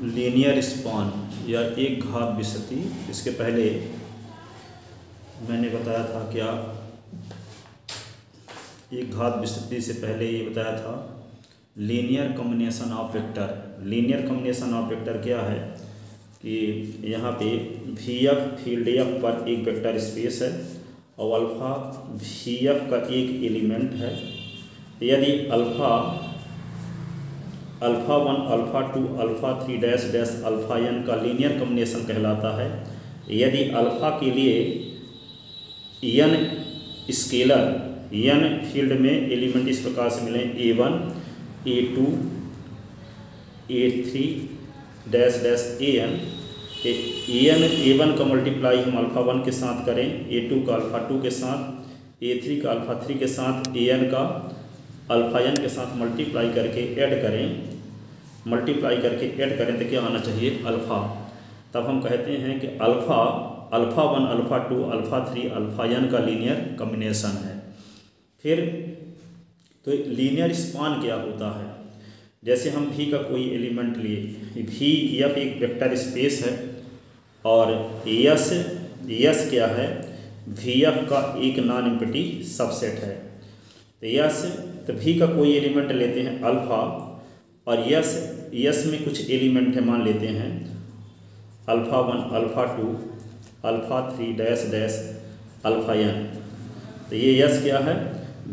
Linear span या एक घात विस्तृति। इसके पहले मैंने बताया था क्या, एक घात विस्तृति से पहले ये बताया था linear combination of vector. Linear combination of vector क्या है कि यहाँ पे वी एफ फील्ड एफ पर एक वेक्टर स्पेस है और अल्फ़ा वी एफ का एक एलिमेंट है। यदि alpha 1 alpha 2 alpha 3 dash dash alpha n का लीनियर कॉम्बिनेशन कहलाता है। यदि अल्फ़ा के लिए n स्केलर n फील्ड में एलिमेंट इस प्रकार से मिले a1 a2 a3 dash dash an, a1 का मल्टीप्लाई हम अल्फ़ा 1 के साथ करें, a2 का अल्फ़ा 2 के साथ, a3 का अल्फ़ा 3 के साथ, an का अल्फ़ा n के साथ मल्टीप्लाई करके ऐड करें तो क्या आना चाहिए, अल्फ़ा। तब हम कहते हैं कि alpha 1 alpha 2 alpha 3 alpha n का लीनियर कॉम्बिनेशन है। फिर तो लीनियर स्पान क्या होता है, जैसे हम v का कोई एलिमेंट लिए, v f एक वेक्टर स्पेस है और s क्या है, v f का एक नॉन एम्प्टी सबसेट है। तो v का कोई एलिमेंट लेते हैं अल्फ़ा और s में कुछ एलिमेंट है, मान लेते हैं alpha 1 alpha 2 alpha 3 dash dash alpha n। तो ये s क्या है,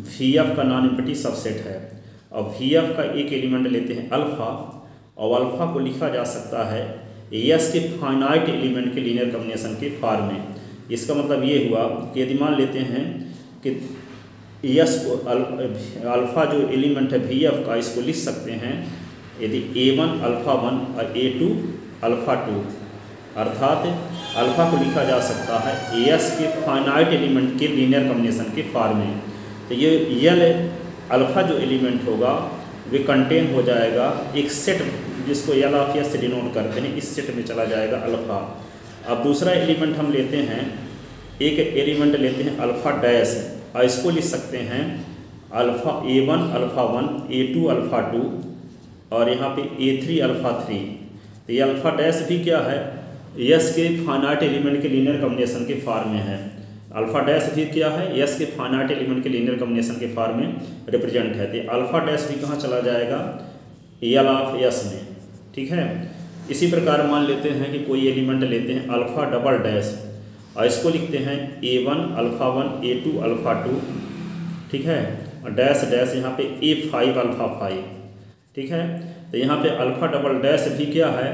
वी एफ का नॉन एम्प्टी सबसेट है और वी एफ का एक एलिमेंट लेते हैं अल्फ़ा और अल्फ़ा को लिखा जा सकता है s के फाइनाइट एलिमेंट के लीनियर कॉम्बिनेशन के फॉर्म में। इसका मतलब ये हुआ कि यदि मान लेते हैं कि s को अल्फ़ा जो एलिमेंट है वी एफ का, इसको लिख सकते हैं यदि a1 अल्फ़ा 1 और a2 अल्फ़ा 2, अर्थात अल्फ़ा को लिखा जा सकता है s के फाइनाइट एलिमेंट के लीनियर कॉम्बिनेशन के फॉर्म में। तो ये अल्फ़ा जो एलिमेंट होगा वे कंटेन हो जाएगा एक सेट जिसको यल ऑफ एस से डिनोट करते हैं, इस सेट में चला जाएगा अल्फ़ा। अब दूसरा एलिमेंट हम लेते हैं, एक एलिमेंट लेते हैं अल्फ़ा डैश और इसको लिख सकते हैं alpha a1 alpha 1 a2 alpha 2 और यहाँ पे a3 अल्फ़ा 3। तो ये अल्फ़ा डैश भी क्या है, s के फाइनाइट एलिमेंट के लीनियर कॉम्बिनेशन के फॉर्म में है। अल्फ़ा डैश भी क्या है, s के फाइनाइट एलिमेंट के लीनियर कॉम्बिनेशन के फॉर्म में रिप्रेजेंट है। तो अल्फ़ा डैश भी कहाँ चला जाएगा, यल ऑफ s में, ठीक है। इसी प्रकार मान लेते हैं कि कोई एलिमेंट लेते हैं अल्फ़ा डबल डैश और इसको लिखते हैं a1 अल्फ़ा 1 a2 अल्फ़ा 2, ठीक है, और डैश डैश यहाँ पे a5 अल्फ़ा 5, ठीक है। तो यहाँ पे अल्फ़ा डबल डैश भी क्या है,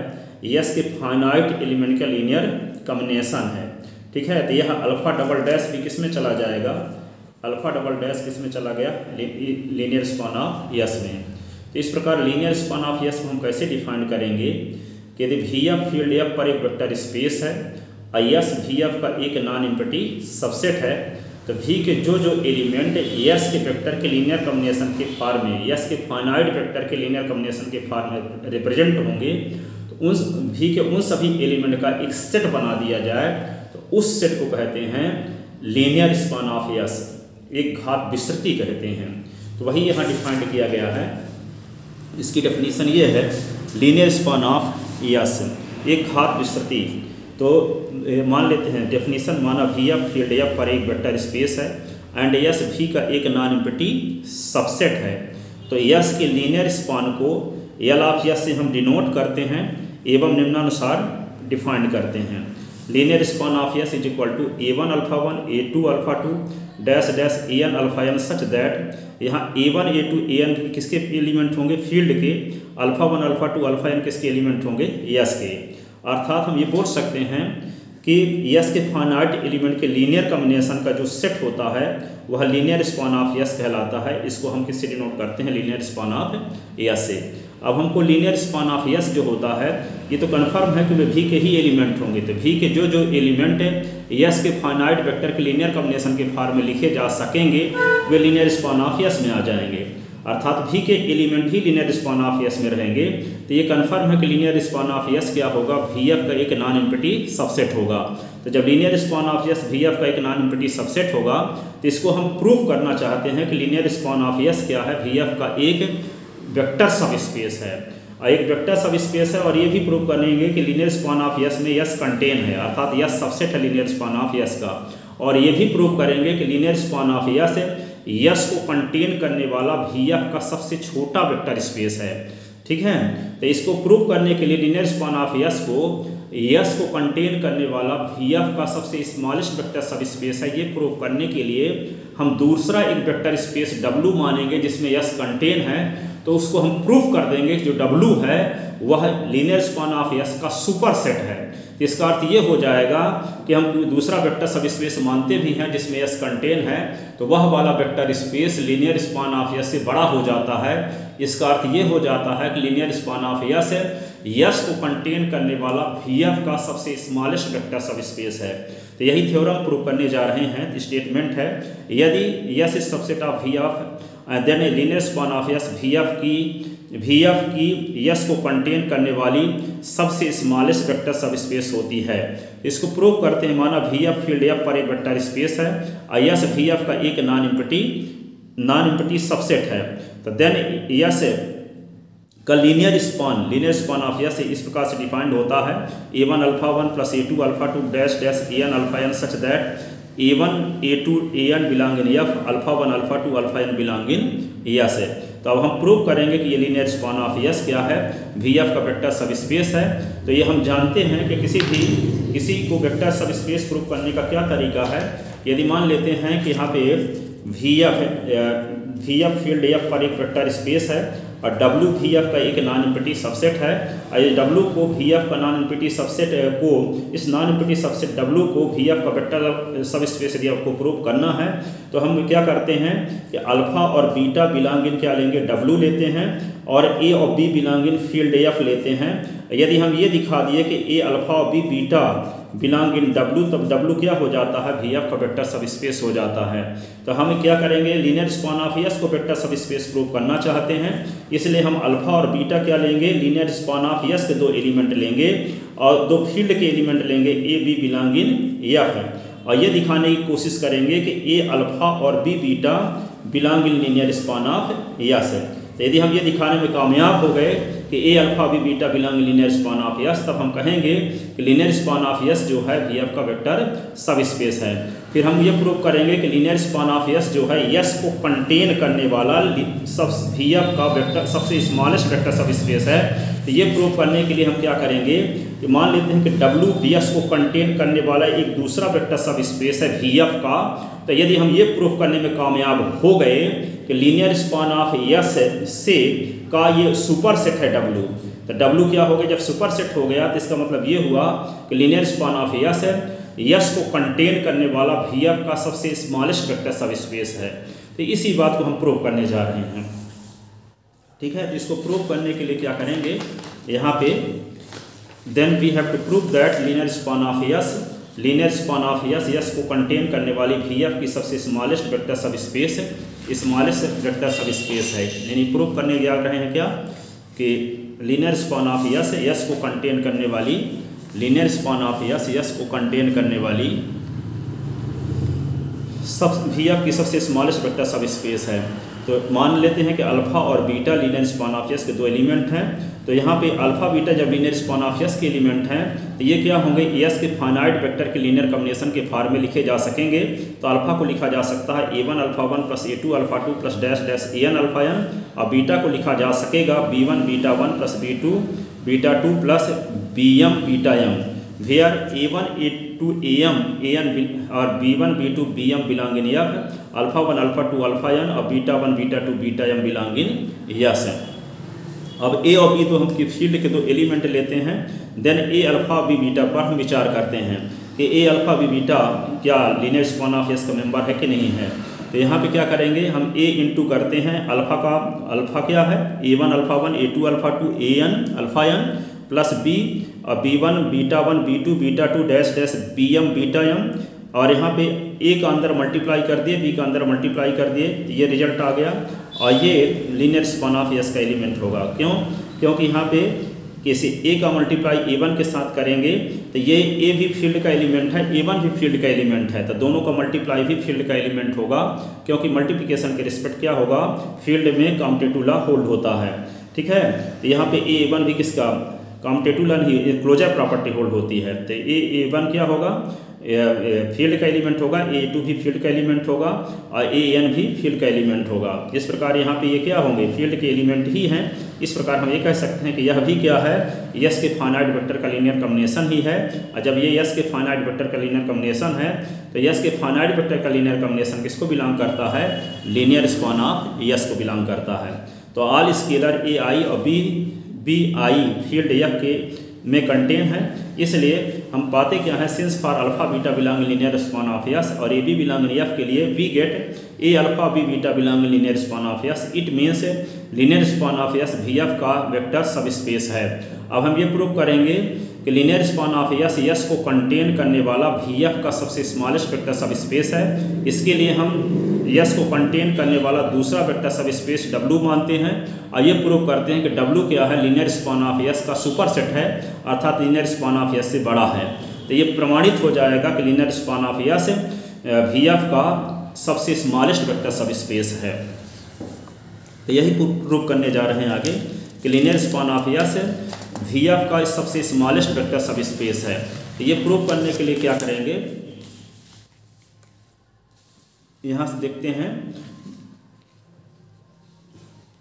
s के फाइनाइट एलिमेंट का लीनियर कॉम्बिनेशन है, ठीक है। तो यह अल्फ़ा डबल डैश भी किस में चला जाएगा, अल्फ़ा डबल डैश किस में चला गया, लीनियर स्पान ऑफ s में। तो इस प्रकार लीनियर स्पान ऑफ s को हम कैसे डिफाइन करेंगे कि यदि वी एफ फील्ड एफ पर एक वेक्टर स्पेस है और s वी एफ का एक नॉन एम्प्टी सबसेट है, तो v के जो एलिमेंट s के वेक्टर के लीनियर कॉम्बिनेशन के फॉर्म में, s के फाइनाइट वेक्टर के लीनियर कॉम्बिनेशन के फॉर्म में रिप्रेजेंट होंगे, तो उस v के उन सभी एलिमेंट का एक सेट बना दिया जाए, तो उस सेट को कहते हैं लीनियर स्पान ऑफ s, एक घात विस्तृति कहते हैं। तो वही यहाँ डिफाइंड किया गया है। इसकी डेफिनेशन ये है, लीनियर स्पान ऑफ s एक घात विस्तृति। तो मान लेते हैं डेफिनेशन, माना वी एफ फील्ड एफ पर एक वेक्टर स्पेस है एंड s v का एक नॉन एम्प्टी सबसेट है। तो s के लीनियर स्पान को यल ऑफ s से हम डिनोट करते हैं एवं निम्नानुसार डिफाइंड करते हैं। Linear span of s is equal to a1 alpha 1 a2 alpha 2 dash dash an alpha n such that, यहाँ a1 a2 an किसके एलिमेंट होंगे, फील्ड के, अल्फ़ा 1 अल्फ़ा 2 अल्फ़ा n किसके एलिमेंट होंगे, s के। अर्थात हम ये बोल सकते हैं कि s के फाइनाइट एलिमेंट के लीनियर कॉम्बिनेशन का जो सेट होता है वह लीनियर स्पान ऑफ s कहलाता है। इसको हम किससे डिनोट करते हैं, लीनियर स्पान ऑफ s से। अब हमको लीनियर स्पान ऑफ s जो होता है, ये तो कन्फर्म है कि वे v के ही एलिमेंट होंगे। तो v के जो एलिमेंट s के फाइनाइट वेक्टर के लीनियर कॉम्बिनेशन के फॉर्म में लिखे जा सकेंगे वे लीनियर स्पान ऑफ s में आ जाएंगे, अर्थात v के element he linear span of s में रहेंगे। तो ये कन्फर्म है कि लीनियर स्पान ऑफ s क्या होगा, वी एफ का एक नॉन एम्प्टी सबसेट होगा। तो जब linear span of s V F का एक नॉन एम्प्टी सबसेट होगा, तो इसको हम प्रूफ करना चाहते हैं कि लीनियर स्पान ऑफ s क्या है, वी एफ का एक वेक्टर सब स्पेस है। एक वेक्टर सब स्पेस है, और ये भी प्रूव करेंगे कि लीनियर स्पान ऑफ यस में यस कंटेन है, अर्थात यस सबसेट है लीनियर स्पान ऑफ यस का। और ये भी प्रूव करेंगे कि लीनियर स्पान ऑफ यस को कंटेन करने वाला VF का सबसे छोटा वेक्टर स्पेस है। ठीक है, तो इसको प्रूव करने के लिए लीनियर स्पान ऑफ यस को कंटेन करने वाला VF का सबसे स्मॉलेस्ट वेक्टर सब स्पेस है। ये प्रूव करने के लिए हम दूसरा एक वेक्टर स्पेस W मानेंगे जिसमें यस कंटेन है, तो उसको हम प्रूफ कर देंगे जो W है वह लीनियर स्पान ऑफ यस का सुपर सेट है। इसका अर्थ ये हो जाएगा कि हम दूसरा वेक्टर सब स्पेस मानते भी हैं जिसमें यस कंटेन है, तो वह वाला vector space linear span of yes से बड़ा हो जाता है। इसका अर्थ ये हो जाता है कि लीनियर स्पान ऑफ यस को कंटेन करने वाला VF का सबसे स्मॉलेस्ट वेक्टर सब स्पेस है। तो यही थ्योरम प्रूव करने जा रहे हैं। स्टेटमेंट है, यदि S is subset of VF then linear span of S VF की यस को कंटेन करने वाली सबसे स्मॉलेस्ट वेक्टर सब स्पेस होती है। इसको प्रूव करते हैं। माना VF फील्ड F पर एक वेक्टर स्पेस है और यस VF का एक नॉन एम्प्टी सबसेट है, तो देन यस का लीनियर स्पान ऑफ यस इस प्रकार से डिफाइंड होता है A1 alpha 1 plus A2 alpha 2 dash dash AN alpha n such that A1 A2 AN belong in F alpha 1 alpha 2 alpha n belong in S है। तो अब हम प्रूव करेंगे कि ये लीनियर स्पान ऑफ यस क्या है, VF का वेक्टर सब स्पेस है। तो ये हम जानते हैं कि किसी को वेक्टर सब स्पेस प्रूव करने का क्या तरीका है। यदि मान लेते हैं कि यहाँ पे VF फील्ड F पर एक वेक्टर स्पेस है और W VF का एक नॉन एम्प्टी सबसेट है, और ये W को VF का नॉन एम्प्टी सबसेट को इस नॉन एम्प्टी सबसेट W को VF का वेक्टर सब स्पेस यदि आपको प्रूव करना है तो हम क्या करते हैं कि अल्फा और बीटा बिलोंग इन क्या लेंगे, W लेते हैं, और A और B belong in field F लेते हैं। यदि हम ये दिखा दिए कि A अल्फा और B beta belong in W, तब W क्या हो जाता है, VF का वेक्टर सब स्पेस हो जाता है। तो हम क्या करेंगे, लीनियर स्पान ऑफ यस को वेक्टर सब स्पेस प्रूव करना चाहते हैं, इसलिए हम अल्फा और बीटा क्या लेंगे, लीनियर स्पान ऑफ यस के दो एलिमेंट लेंगे और दो फील्ड के एलिमेंट लेंगे A B belong in F, और ये दिखाने की कोशिश करेंगे कि A अल्फा और B beta belong in linear span of S है। तो यदि हम ये दिखाने में कामयाब हो गए कि A alpha B beta belong linear span of yes, तब हम कहेंगे कि लीनियर स्पान ऑफ यस जो है VF का वेक्टर सब स्पेस है। फिर हम ये प्रूव करेंगे कि लीनियर स्पान ऑफ यस जो है यस को कंटेन करने वाला VF का वेक्टर सबसे स्मॉलेस्ट वेक्टर सब स्पेस है। तो ये प्रूव करने के लिए हम क्या करेंगे कि मान लेते हैं कि W यस को कंटेन करने वाला एक दूसरा वेक्टर सब स्पेस है VF का। तो यदि हम ये प्रूव करने में कामयाब हो गए कि लीनियर स्पान ऑफ यस से का ये सुपर सेट है W, तो W क्या हो गया, जब सुपर सेट हो गया तो इसका मतलब ये हुआ कि लीनियर स्पान ऑफ यस है यस को कंटेन करने वाला VF का सबसे स्मॉलेस्ट वेक्टर सब स्पेस है। तो इसी बात को हम प्रूव करने जा रहे हैं। ठीक है, तो इसको प्रूव करने के लिए क्या करेंगे, यहाँ पे then we have to prove that linear span of S को कंटेन करने वाली VF की सबसे स्मॉलेस्ट वेक्टर सब स्पेस है, स्मॉलेस्ट वेक्टर सब स्पेस है। यानी प्रूव करने जा रहे हैं क्या कि लीनियर स्पान ऑफ यस को कंटेन करने वाली लीनियर स्पान ऑफ यस को कंटेन करने वाली VF की सबसे स्मॉलेस्ट वेक्टर सब स्पेस है। तो मान लेते हैं कि अल्फा और beta linear span of yes के दो एलिमेंट हैं। तो यहाँ पे अल्फा बीटा जब लीनियर स्पान ऑफ यस के एलिमेंट हैं तो ये क्या होंगे, यस के फाइनाइट वेक्टर के लीनियर कॉम्बिनेशन के फॉर्म में लिखे जा सकेंगे। तो अल्फा को लिखा जा सकता है A1 alpha 1 plus A2 alpha 2 plus dash dash AN alpha n, और बीटा को लिखा जा सकेगा B1 beta 1 plus B2 beta 2 plus BM beta m, where A1 A2 AM और B1 B2 BM belong in F, alpha 1 alpha 2 alpha n और beta 1 beta 2 beta m belong in S है। अब A और B तो हम field के दो element लेते हैं, then A alpha B beta पर हम विचार करते हैं कि A अल्फा B बीटा क्या लीनियर स्पान ऑफ यस का मेंबर है कि नहीं है। तो यहाँ पे क्या करेंगे, हम A इंटू करते हैं अल्फा क्या है A1 alpha 1 A2 alpha 2 AN alpha n plus B और B1 beta 1 B2 beta 2 dash dash BM beta m, और यहाँ पे A का अंदर मल्टीप्लाई कर दिए B का अंदर मल्टीप्लाई कर दिए, ये रिजल्ट आ गया और ये लीनियर स्पान ऑफ यस का एलिमेंट होगा। क्यों, क्योंकि यहाँ पे किसी A का मल्टीप्लाई A1 के साथ करेंगे तो ये A भी फील्ड का एलिमेंट है, A1 भी फील्ड का एलिमेंट है, तो दोनों का मल्टीप्लाई भी फील्ड का एलिमेंट होगा, क्योंकि मल्टीप्लिकेशन के रिस्पेक्ट क्या होगा, फील्ड में कॉम्यूटेटिव लॉ होल्ड होता है। ठीक है। तो यहाँ पे A1 भी किसका कॉम्यूटेटिव लाइन ही क्लोजर प्रॉपर्टी होल्ड होती है। तो A1 क्या होगा, फील्ड का एलिमेंट होगा, A2 भी फील्ड का एलिमेंट होगा और AN भी फील्ड का एलिमेंट होगा। इस प्रकार यहाँ पे ये क्या होंगे, फील्ड के एलिमेंट ही हैं। इस प्रकार हम ये कह सकते हैं कि यह भी क्या है, यस के फाइनाइट वेक्टर का लीनियर कॉम्बिनेशन ही है। और जब ये यस के फाइनाइट वेक्टर का लीनियर कॉम्बिनेशन है तो यस के फाइनाइट वेक्टर का लीनियर कॉम्बिनेशन किसको बिलोंग करता है, लीनियर स्पान ऑफ यस को बिलोंग करता है। तो ऑल स्केलर AI और BI फील्ड F के में कंटेन है। इसलिए हम पाते क्या है, since for alpha beta belong linear span of S और AB बिलोंग F के लिए we get A alpha B beta belong linear span of S. It means linear span of S VF का वेक्टर सब स्पेस है। अब हम ये prove करेंगे कि लीनियर स्पान ऑफ यस को कंटेन करने वाला VF का सबसे स्मॉलेस्ट वेक्टर सब स्पेस है। इसके लिए हम यस को कंटेन करने वाला दूसरा वेक्टर सब स्पेस W मानते हैं और ये प्रूव करते हैं कि W क्या है, लीनियर स्पान ऑफ यस का सुपरसेट है, अर्थात लीनियर स्पान ऑफ यस से बड़ा है। तो ये प्रमाणित हो जाएगा कि linear span of S VF का सबसे स्मॉलेस्ट वेक्टर सब स्पेस है। तो यही प्रूव करने जा रहे हैं आगे कि linear span of S VF का सबसे स्मॉलेस्ट वेक्टर सब स्पेस है। तो ये प्रूव करने के लिए क्या करेंगे, यहाँ से देखते हैं।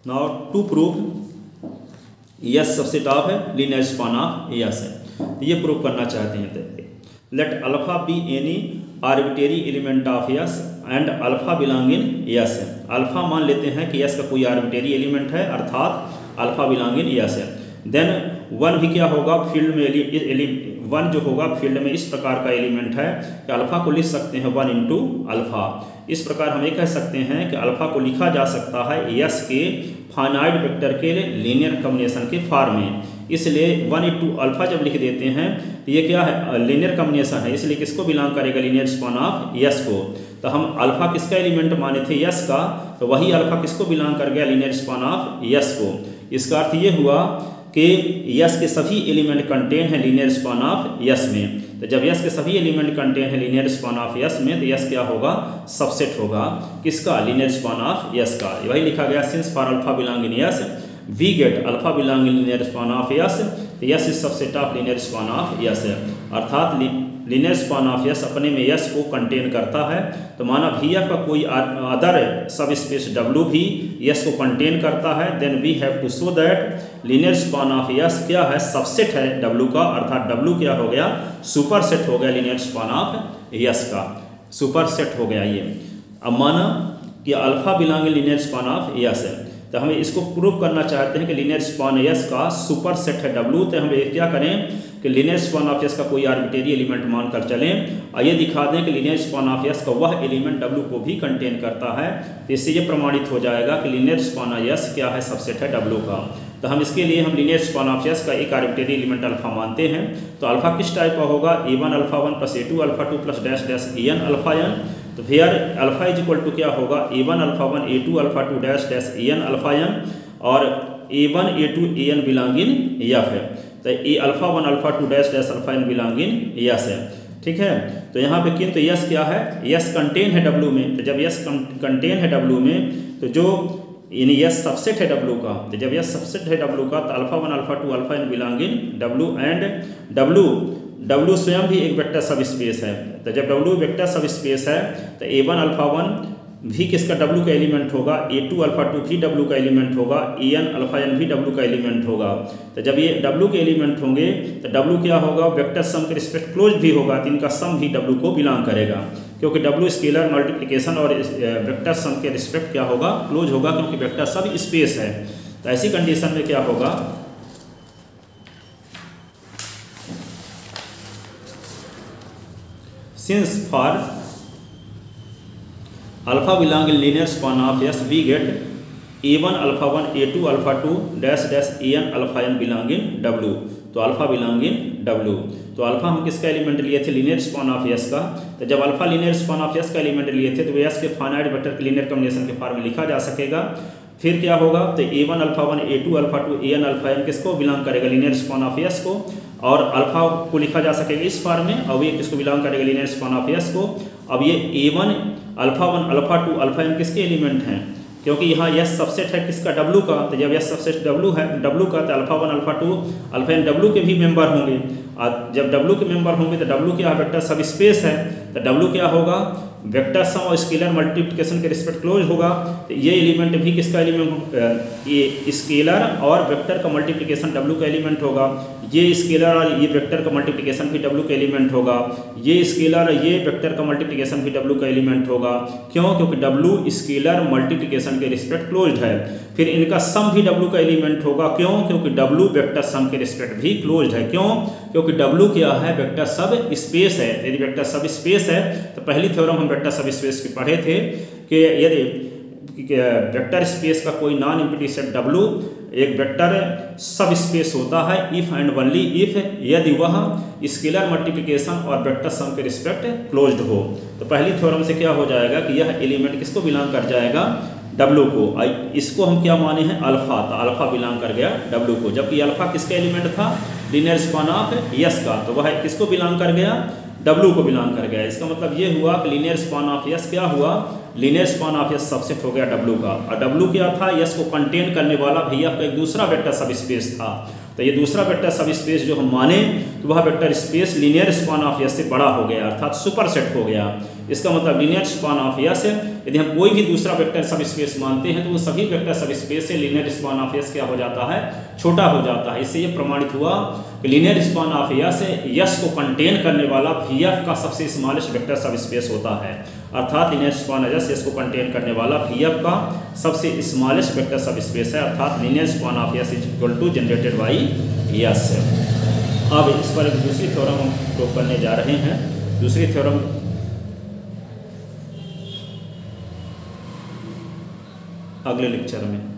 नाउ टू प्रूव यस सबसे टॉप है, लीनियर स्पान ऑफ यस है। तो ये प्रूव करना चाहते हैं। तो let alpha be any arbitrary element of yes and alpha belong in yes. Alpha मान लेते हैं कि यस का कोई आर्बिट्रेरी एलिमेंट है, अर्थात अल्फा बिलोंग इन यस है। देन वन भी क्या होगा, फील्ड में वन जो होगा फील्ड में इस प्रकार का एलिमेंट है कि अल्फा को लिख सकते हैं 1 इंटू अल्फा। इस प्रकार हम ये कह सकते हैं कि अल्फा को लिखा जा सकता है यस के फाइनाइट वेक्टर के लीनियर कॉम्बिनेशन के फॉर्म में। इसलिए 1 इंटू अल्फा जब लिख देते हैं तो ये क्या है, लीनियर कॉम्बिनेशन है। इसलिए किसको बिलोंग करेगा, लीनियर स्पान ऑफ यस को। तो हम अल्फा किसका एलिमेंट माने थे, यस का, तो वही अल्फा किसको बिलोंग कर गया, लीनियर स्पान ऑफ यस को। इसका अर्थ ये हुआ कि यस के सभी एलिमेंट कंटेन है लीनियर स्पान ऑफ यस में। तो जब यस के सभी एलिमेंट कंटेन है लीनियर स्पान ऑफ यस में, तो यस क्या होगा, सबसेट होगा किसका, लीनियर स्पान ऑफ यस का। वही लिखा गया, since for alpha belong in S we get alpha belong in linear span of S. तो S is subset of linear span of S है, अर्थात लीनियर स्पान ऑफ यस अपने में yes को कंटेन करता है। तो माना VF का कोई अदर सब स्पेस W भी यस को कंटेन करता है, then we have to show that linear span of S क्या है, सबसेट है W का, अर्थात W क्या हो गया, सुपरसेट हो गया लीनियर स्पान ऑफ यस का, सुपरसेट हो गया ये। अब माना कि alpha belong linear span of S है, तो हम इसको प्रूव करना चाहते हैं कि लीनियर स्पान यस का सुपरसेट है W। तो हम क्या करें कि लीनियर स्पान ऑफ यस का कोई आर्बिट्रेरी एलिमेंट मानकर चलें और ये दिखा दें कि लीनियर स्पान ऑफ यस का वह एलिमेंट W को भी कंटेन करता है। तो इससे ये प्रमाणित हो जाएगा कि लीनियर स्पान ऑफ यस क्या है, सबसेट है W का। तो हम इसके लिए हम लीनियर स्पान ऑफ यस का एक आर्बिट्रेरी एलिमेंट अल्फा मानते हैं। तो अल्फा किस टाइप का होगा, A1 alpha 1 plus A2 alpha 2 plus dash dash AN alpha n। तो where alpha is equal to क्या होगा, A1 alpha 1 A2 alpha 2 dash dash AN alpha n और A1 A2 AN belong in S है। तो a alpha 1 alpha 2 dash dash alpha n belong in S है, ठीक है। तो यहाँ पे किंतु यस क्या है, यस कंटेन है W में। तो जब यस कंटेन है W में तो जो यानी यस सबसेट है W का। तो जब यस सबसेट है W का तो alpha 1 alpha 2 alpha n belong in W and W स्वयं भी एक वेक्टर सब स्पेस है। तो जब W वेक्टर सब स्पेस है तो A1 अल्फा 1 भी किसका W का एलिमेंट होगा, A2 अल्फा 2 भी W का एलिमेंट होगा, AN अल्फा n भी W का एलिमेंट होगा। तो जब ये W के एलिमेंट होंगे तो W क्या होगा, वेक्टर सम के रिस्पेक्ट क्लोज भी होगा, तो इनका सम भी W को बिलोंग करेगा, क्योंकि W स्केलर मल्टीप्लिकेशन और वेक्टर सम के रिस्पेक्ट क्या होगा, क्लोज होगा, क्योंकि वेक्टर सब स्पेस है। तो ऐसी कंडीशन में क्या होगा, since for alpha belong in linear span of S we get A1 alpha 1 A2 alpha 2 dash dash AN alpha n belong in W। तो अल्फा बिलोंग इन W। तो alpha हम किसका एलिमेंट लिए थे, लीनियर स्पान ऑफ यस का। तो जब alpha linear span of S का एलिमेंट लिए थे तो यस के फाइनाइट वेक्टर के लीनियर कॉम्बिनेशन के फॉर्म में लिखा जा सकेगा। फिर क्या होगा, तो A1 alpha 1 A2 alpha 2 AN alpha n किसको बिलोंग करेगा, लीनियर स्पान ऑफ यस को। और अल्फा को लिखा जा सकेगा इस फॉर्म में, और ये किसको बिलोंग करेगा, लीनियर स्पान ऑफ यस को। अब ये A1 alpha 1 alpha 2 alpha n किसके एलिमेंट हैं, क्योंकि यहाँ यस सबसेट है किसका, डब्लू का। तो जब यस सबसेट डब्लू है, डब्लू का, तो alpha 1 alpha 2 alpha N W के भी मेंबर होंगे। जब डब्लू के मेंबर होंगे तो डब्लू क्या वेक्टर सब स्पेस है, तो डब्लू क्या होगा, वेक्टर सम और स्केलर मल्टीप्लिकेशन के रिस्पेक्ट क्लोज होगा। तो ये एलिमेंट भी किसका एलिमेंट, ये स्केलर और वेक्टर का मल्टीप्लिकेशन डब्लू का एलिमेंट होगा। ये स्केलर और ये वेक्टर का मल्टीप्लिकेशन भी डब्लू का एलिमेंट होगा। ये स्केलर और ये वेक्टर का मल्टीप्लिकेशन भी डब्लू का एलिमेंट होगा। क्यों, क्योंकि डब्लू स्केलर मल्टीप्लिकेशन के रिस्पेक्ट क्लोज्ड है। फिर इनका सम भी डब्लू का एलिमेंट होगा। क्यों, क्योंकि डब्लू वेक्टर सम के रिस्पेक्ट भी क्लोज्ड है। क्यों, क्योंकि डब्लू क्या है, वेक्टर सब स्पेस है। यदि वेक्टर सब स्पेस है तो पहली थ्योरम हम वेक्टर सब स्पेस की पढ़े थे कि यदि वेक्टर स्पेस का कोई नॉन एम्प्टी सेट डब्लू एक वेक्टर सब स्पेस होता है इफ एंड ओनली इफ यदि वह स्केलर मल्टीप्लिकेशन और वेक्टर सम के रिस्पेक्ट क्लोज्ड हो। तो पहली थ्योरम से क्या हो जाएगा कि यह एलिमेंट किसको बिलोंग कर जाएगा, डब्लू को। इसको हम क्या माने हैं, अल्फा। तो अल्फा बिलोंग कर गया डब्लू को, जबकि अल्फा किसका एलिमेंट था, लीनियर स्पान ऑफ यस का। तो वह किसको बिलोंग कर गया, डब्लू को बिलोंग कर गया। इसका मतलब ये हुआ कि लीनियर स्पान ऑफ यस क्या हुआ, linear span of yes subset हो गया डब्लू का। और डब्लू क्या था, यस को कंटेन करने वाला भैया का एक दूसरा वेक्टर सब स्पेस था। तो ये दूसरा वेक्टर सब स्पेस जो हम माने तो वह vector space linear span of yes से बड़ा हो गया, अर्थात सुपर सेट हो गया। इसका मतलब लीनियर स्पान ऑफ यस यदि हम कोई भी दूसरा वेक्टर सब स्पेस मानते हैं तो वो सभी वेक्टर सब स्पेस से लीनियर स्पान ऑफ यस क्या हो जाता है, छोटा हो जाता है। इससे ये प्रमाणित हुआ कि लीनियर स्पान ऑफ यस को कंटेन करने वाला VF का सबसे स्मॉलेस्ट वेक्टर सब स्पेस होता है। अर्थात लीनियर स्पान ऑफ यस को कंटेन करने वाला VF का सबसे स्मॉलेस्ट वेक्टर सब स्पेस है। अर्थात linear span of S is equal to generated by S. अब इस पर एक दूसरी थ्योरम हम प्रूव करने जा रहे हैं। दूसरी थ्योरम अगले लेक्चर में।